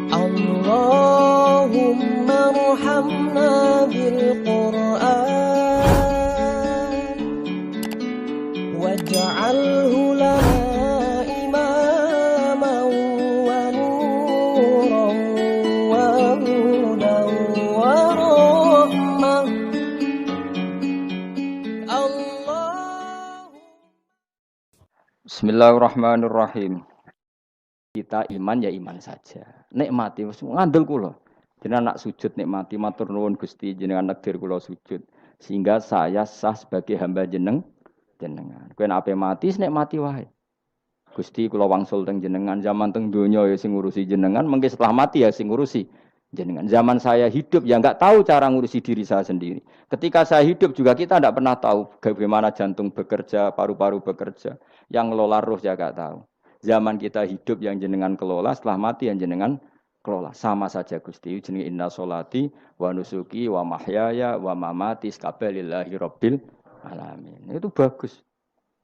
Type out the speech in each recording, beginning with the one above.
Allahumma arhamna bil Qur'an waj'alhu lana imaman wa nuran wa hudan wa rahmah. Bismillahirrahmanirrahim. Kita iman ya iman saja. Nikmati ngandel kula. Jenengan nak sujud nikmati matur nuwun Gusti jenengan nekdir kula sujud sehingga saya sah sebagai hamba jenengan. Kowe nek ape mati nikmati wae. Gusti kula wangsul teng jenengan zaman teng donya ya sing ngurusi jenengan, mengke setelah mati ya sing ngurusi jenengan. Zaman saya hidup ya enggak tahu cara ngurusi diri saya sendiri. Ketika saya hidup juga kita enggak pernah tahu bagaimana jantung bekerja, paru-paru bekerja. Yang ngelola roh ya enggak tahu. Zaman kita hidup yang jenengan kelola, setelah mati yang jenengan kelola. Sama saja Gusti. Jenenge inna sholati wa nusuki wa mahyaya wa mamati lillahi rabbil alamin. Itu bagus.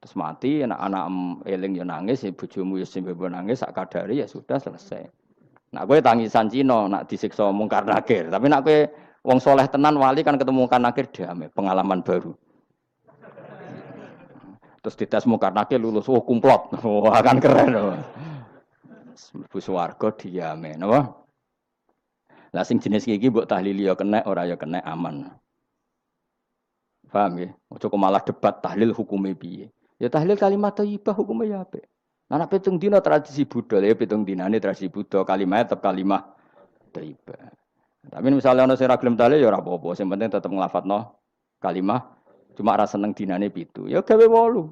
Terus mati anak-anak eling ya nangis, bojomu ya sing nangis sak kadare ya sudah selesai. Nak kowe tangisan Cina, nak disiksa mungkar nakir. Tapi nak kowe wong soleh tenan wali kan ketemu mungkar nakir damai, pengalaman baru. Terus dites mungkar nakir lulus, oh kumplot. Wah kan keren. Mlebu swarga diame, napa? Lah sing jenis iki mbok tahlili ya kena, ora ya kena aman. Paham ya? Ojo kok malah debat tahlil hukume piye. Ya tahlil kalimat thayyibah hukume ya apik. Anak pitung dina tradisi Buddha, ya pitung dinane tradisi Buddha, kalimat tetap kalimat thayyibah. Tapi misalnya ana sing ra gelem tahlil ya ora apa-apa, sing penting tetep nglafatno kalimat. Cuma ra seneng dinane 7. Ya gawe 8.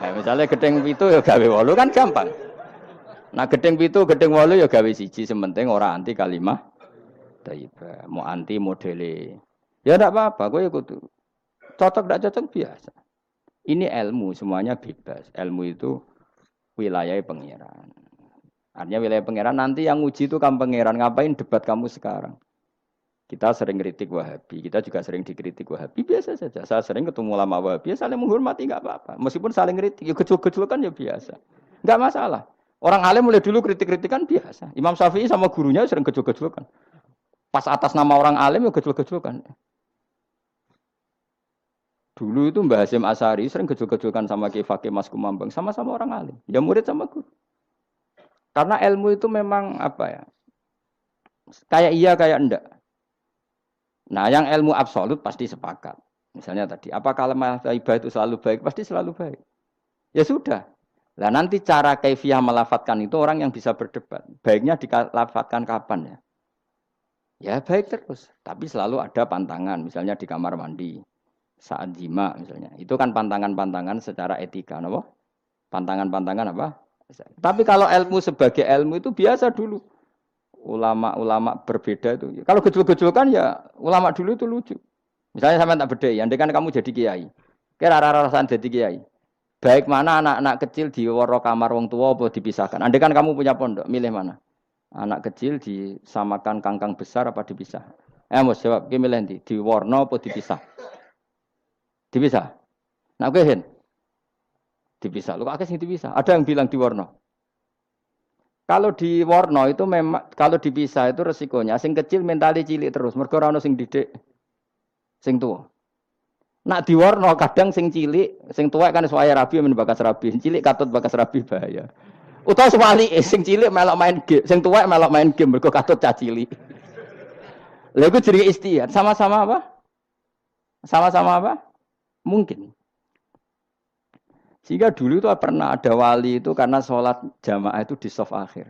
Nah, misalnya gedeng 7 ya gawe 8 kan gampang. Nah gedeng 7, gedeng 8 ya gawe 1, sementing ora anti kalimat thayyibah. Mau anti modele. Ya ndak apa-apa, kowe kudu cocok ndak cocok biasa. Ini ilmu semuanya bebas. Ilmu itu wilayah pangeran. Artinya wilayah pangeran nanti yang uji itu kamu pangeran. Ngapain debat kamu sekarang? Kita sering kritik Wahabi, kita juga sering dikritik Wahabi, biasa saja. Saya sering ketemu ulama Wahabi, saling menghormati enggak apa-apa. Meskipun saling kritik, ya gejol-gejolkan ya biasa. Enggak masalah. Orang alim mulai dulu kritik-kritikan biasa. Imam Syafi'i sama gurunya sering gejol-gejolkan. Pas atas nama orang alim ya gejol-gejolkan. Dulu itu Mbah Hasyim Asy'ari sering gejol-gejolkan sama Ki Fakih Mas Kumambang, sama-sama orang alim. Ya murid sama guru. Karena ilmu itu memang apa ya? Kayak iya kayak enggak. Nah, yang ilmu absolut pasti sepakat. Misalnya tadi, apa kalimat thayyibah itu selalu baik? Pasti selalu baik. Ya sudah. Lah nanti cara kaifiyah melafatkan itu orang yang bisa berdebat. Baiknya dilafatkan kapan ya? Ya baik terus. Tapi selalu ada pantangan. Misalnya di kamar mandi. Saat jima misalnya. Itu kan pantangan-pantangan secara etika. Apa? Pantangan-pantangan apa? Tapi kalau ilmu sebagai ilmu itu biasa dulu. Ulama-ulama berbeda itu. Kalau gejol-gejol kan ya ulama dulu itu lucu. Misalnya sama tak beda, andai kan kamu jadi kiai. Kira rara-rasan jadi kiai. Baik mana anak-anak kecil di waro kamar wong tua apa dipisahkan. Andai kan kamu punya pondok, milih mana? Anak kecil disamakan kangkang besar apa dipisah? Mas jawab, ki milih ndi? Di warna apa dipisah? Dipisah. Nah, kowe hen. Dipisah. Lu kok akeh sing dipisah? Ada yang bilang di warna. Kalau di warna itu memang kalau dipisah itu resikonya sing kecil mentali cilik terus mergo ora ono sing didik sing tuwa. Nak di warna kadang sing cilik, sing tuwa kan suwaya rabi men bakas rabi, cilik katut bakas rabi bahaya. Utawa sebalike sing cilik melok main game, sing tuwa melok main game mergo katut cah cilik. Lha iku jenenge istihad, sama-sama apa? Sama-sama apa? Mungkin. Sehingga dulu itu pernah ada wali itu karena sholat jamaah itu di shaf akhir.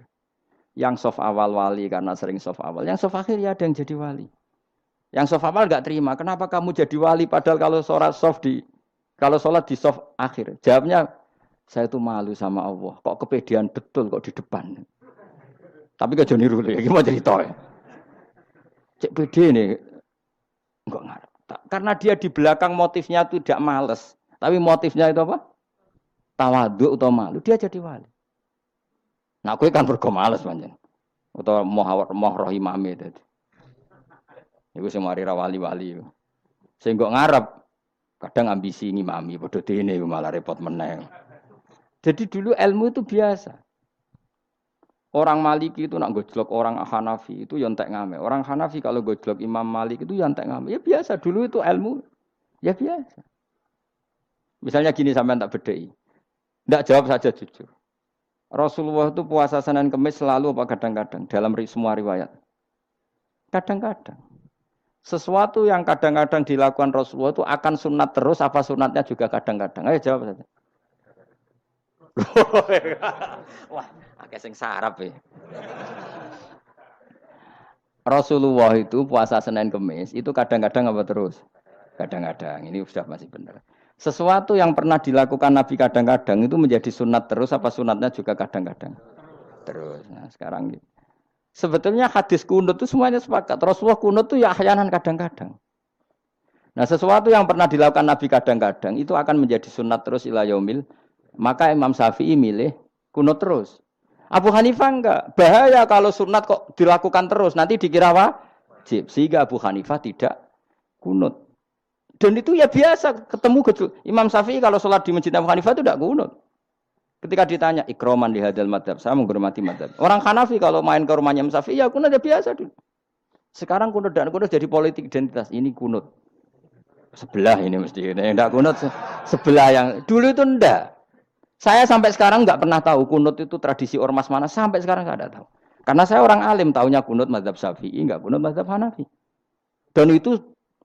Yang shaf awal wali karena sering shaf awal. Yang shaf akhir ya ada yang jadi wali. Yang shaf awal enggak terima. Kenapa kamu jadi wali padahal kalau sholat di shaf akhir? Jawabnya, saya itu malu sama Allah. Kok kepedean betul kok di depan. Tapi gak jadi niru ya. Gimana cerita ya? Cek pede nih. Enggak ngarep. Karena dia di belakang motifnya itu tidak males. Tapi motifnya itu apa? Tawadhu atau malu, dia jadi wali. Nah, kowe kan mergo males panjen. Utawa moh roh imame dadi. Iku sing mari ra wali-wali. Sing kok ngarep kadang ambisi ngimami padha dene malah repot meneh. Jadi dulu ilmu itu biasa. Orang Maliki itu nak gojlok orang Hanafi itu ya entek ngame. Orang Hanafi kalau gojlok Imam Malik itu ya entek ngame. Ya biasa dulu itu ilmu. Ya biasa. Misalnya gini sampean tak bedhei. Ndak jawab saja jujur. Rasulullah itu puasa Senin Kamis selalu apa kadang-kadang dalam semua riwayat. Kadang-kadang. Sesuatu yang kadang-kadang dilakukan Rasulullah itu akan sunat terus apa sunatnya juga kadang-kadang. Ayo jawab saja. Wah, akeh sing sarap ya. Rasulullah itu puasa Senin Kamis itu kadang-kadang apa terus? Kadang-kadang. Ini sudah masih benar. Sesuatu yang pernah dilakukan Nabi kadang-kadang itu menjadi sunat terus apa sunatnya juga kadang-kadang? Terus. Nah, sekarang gitu. Sebetulnya hadis kunut itu semuanya sepakat. Rasulullah kunut itu ya ahyanan kadang-kadang. Nah, sesuatu yang pernah dilakukan Nabi kadang-kadang itu akan menjadi sunat terus ila yaumil. Maka Imam Syafi'i milih kunut terus. Abu Hanifah enggak. Bahaya kalau sunat kok dilakukan terus. Nanti dikira wajib. Sehingga Abu Hanifah tidak kunut. Dan itu ya biasa ketemu Imam Syafi'i kalau sholat di masjid Abu Hanifah itu tidak kunut. Ketika ditanya ikroman di hadal madhab, saya menghormati madhab. Orang Hanafi kalau main ke rumahnya Imam Syafi'i ya kunut ya biasa dulu. Sekarang kunut dan kunut jadi politik identitas. Ini kunut. Sebelah ini mesti. Enggak kunut sebelah yang dulu itu enggak. Saya sampai sekarang enggak pernah tahu kunut itu tradisi ormas mana. Sampai sekarang enggak ada tahu. Karena saya orang alim, taunya kunut madhab Syafi'i, enggak kunut madhab Hanafi. Dan itu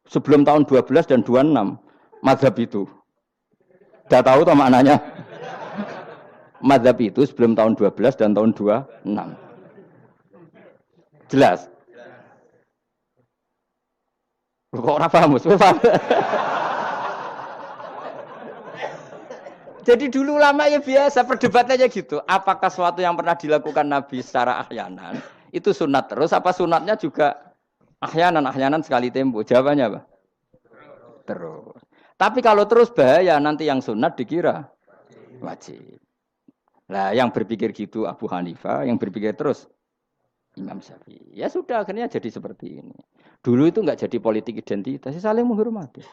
sebelum tahun 12 dan 26 madhab itu. Enggak tahu toh maknanya. Madhab itu sebelum tahun 12 dan tahun 26. Jelas? Kok ora paham? Jadi dulu lama ya biasa, perdebatannya gitu. Apakah sesuatu yang pernah dilakukan Nabi secara ahyanan, itu sunat terus, apa sunatnya juga ahyanan sekali tempo? Jawabannya apa? Terus. Tapi kalau terus bahaya, nanti yang sunat dikira wajib. Nah, yang berpikir gitu Abu Hanifah, yang berpikir terus Imam Syafi'i. Ya sudah, akhirnya jadi seperti ini. Dulu itu enggak jadi politik identitas, saling menghormati.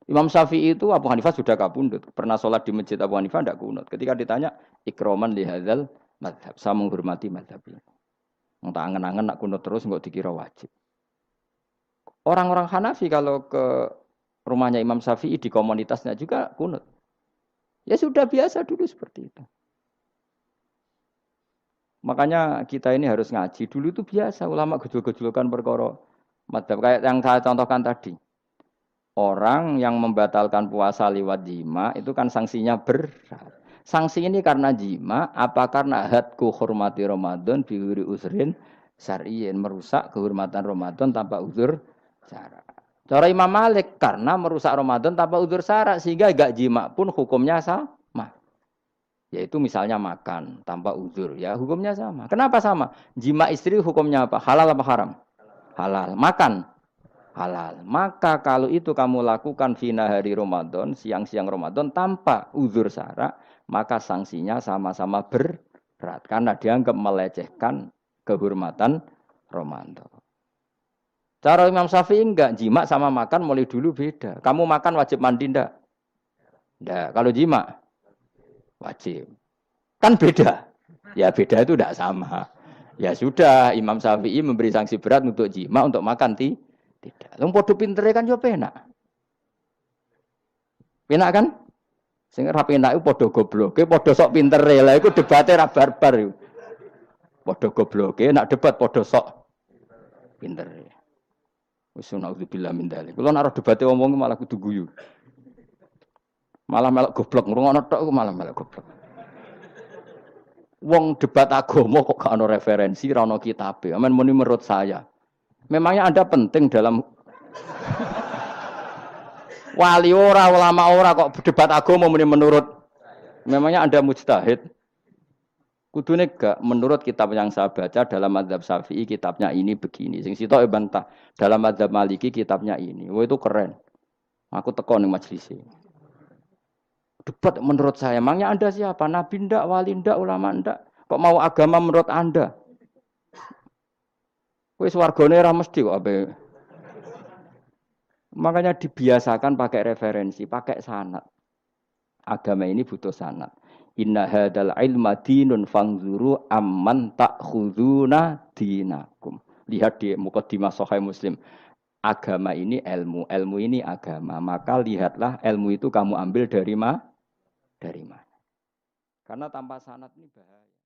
Imam Syafi'i itu Abu Hanifah sudah kabundut. Pernah sholat di masjid Abu Hanifah enggak kunut. Ketika ditanya, ikroman li hadzal madhab. Saya menghormati madhab ini. Entah angen-angen nak kunut terus enggak dikira wajib. Orang-orang Hanafi kalau ke rumahnya Imam Syafi'i di komunitasnya juga kunut. Ya sudah biasa dulu seperti itu. Makanya kita ini harus ngaji. Dulu itu biasa ulama gejol-gejolkan perkara madhab. Kayak yang saya contohkan tadi. Orang yang membatalkan puasa lewat jima itu kan sanksinya berat. Sanksi ini karena jima, apa karena hadku hormati Ramadan bihuri usrin syar'iyyin, merusak kehormatan Ramadan tanpa uzur syara. Cara Imam Malik karena merusak Ramadan tanpa uzur syara sehingga enggak jima pun hukumnya sama. Yaitu misalnya makan tanpa uzur, ya hukumnya sama. Kenapa sama? Jima istri hukumnya apa? Halal apa haram? Halal. Makan? Halal. Maka kalau itu kamu lakukan fina hari Ramadan, siang-siang Ramadan tanpa uzur syara, maka sanksinya sama-sama berat. Karena dianggap melecehkan kehormatan Ramadan. Cara Imam Syafi'i enggak, jima sama makan mulai dulu beda. Kamu makan wajib mandi enggak? Enggak. Kalau jima wajib. Kan beda. Ya beda itu tidak sama. Ya sudah, Imam Syafi'i memberi sanksi berat untuk jima, untuk makan tidak. Wong padha pintere kan yo penak. Penak kan? Sing ora penak iku padha gobloke, padha sok pintere. Lah iku debate ra barbar iku. Padha gobloke, nak debat padha sok pintere. Wis naudzubillah min dzalik. Kulo nek debate wong malah kudu guyu. Malah melok goblok, ngrungokno tok iku malah melok goblok. Wong debat agama kok gak ono referensi, ra ono kitabe. Amen muni menurut saya. Memangnya Anda penting dalam wali ora, ulama ora kok debat agama muni menurut. Memangnya Anda mujtahid? Kudune gak menurut kitab yang saya baca dalam mazhab Syafi'i kitabnya ini begini. Sing sitok bantah. Dalam mazhab Maliki kitabnya ini. Wah itu keren. Aku teko ning majelis iki. Debat menurut saya, emangnya Anda siapa? Nabi ndak, wali ndak, ulama ndak? Kok mau agama menurut Anda? Wis wargane ora mesti kok ape. Makanya dibiasakan pakai referensi, pakai sanad. Agama ini butuh sanad. Inna hadzal ilma dinun fangzuru amman ta'khuduna dinakum. Lihat di mukadimah Sahih Muslim. Agama ini ilmu, ilmu ini agama. Maka lihatlah ilmu itu kamu ambil dari mana? Karena tanpa sanad ini bahaya.